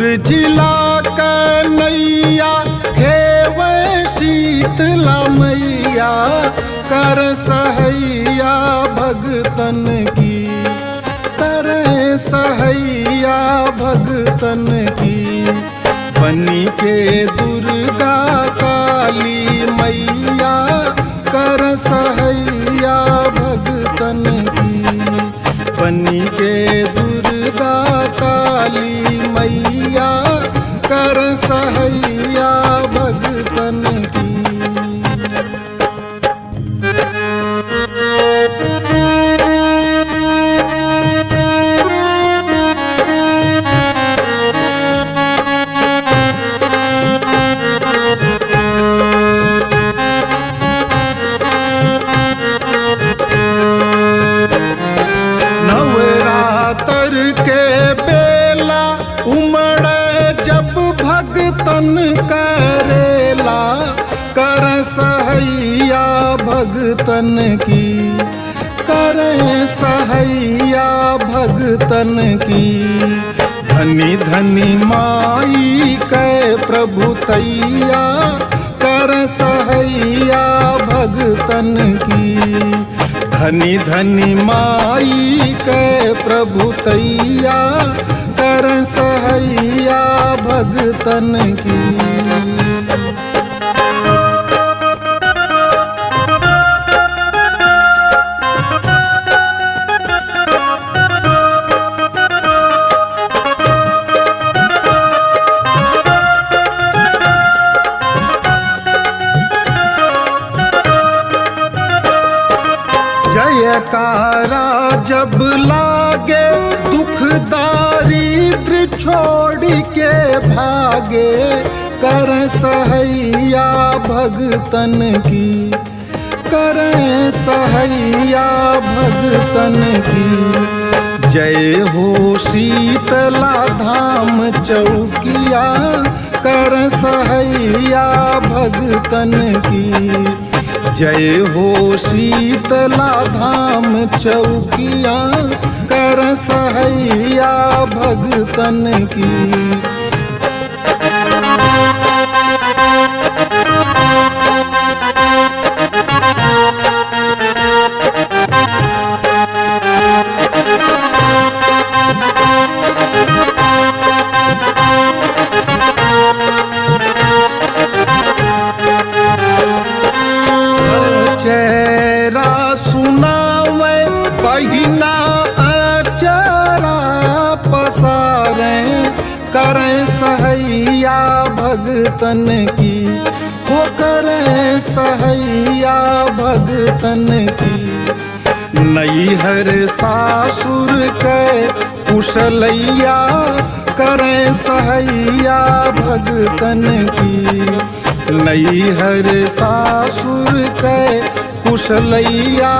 जिला कन्हैया खेवे शीतला मैया कर सहैया भगतन की, करे सहैया भगतन की। बनी के दुर्गा काली मैया कर सहैया भगतन की, बनी के दुर्गा काली मैया कर सहैया भगतन की। नवरात्र के बेला उमड़े जब भगतन करेला कर सहैया भगतन की, करे सहैया भगतन की। धनी धनी माई के प्रभु तैया कर सहैया भगतन की, धनी धनी माई के प्रभु तैया कर सहैया भगतन की। जयकारा जब लागे दुख दारिद्र छोड़ के भागे कर सहैया भगतन की, करे सहैया भगतन की। जय हो शीतला धाम चौकिया कर सहैया भगतन की, जय हो शीतला धाम चौकिया कर सहैया भगतन की। चेहरा सुनावे बहिना अचरा पसारे करें सहैया भगतन की, हो करें सहैया भगतन की। नैहर सासुर के कुशलैया करें सहैया भगतन की, नैहर सासुर के कुशलैया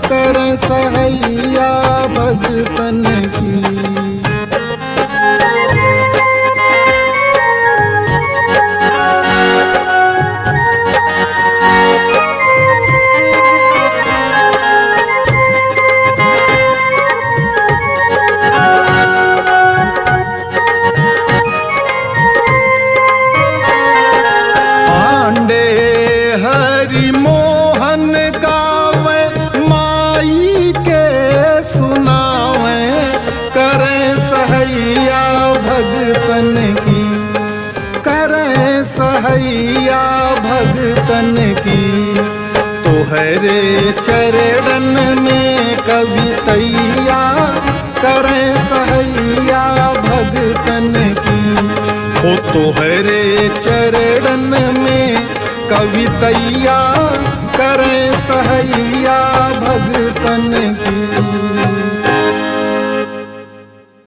कर सहैया भगतन की। हरि मोहन गावे माई के सुनावे करें सहैया भगतन की, करें सहैया भगतन की। तोहरे चरणन में कवितैया करें सहैया भगतन की, हो तोहरे चरणन में कवितैया करें सहैया भगतन की।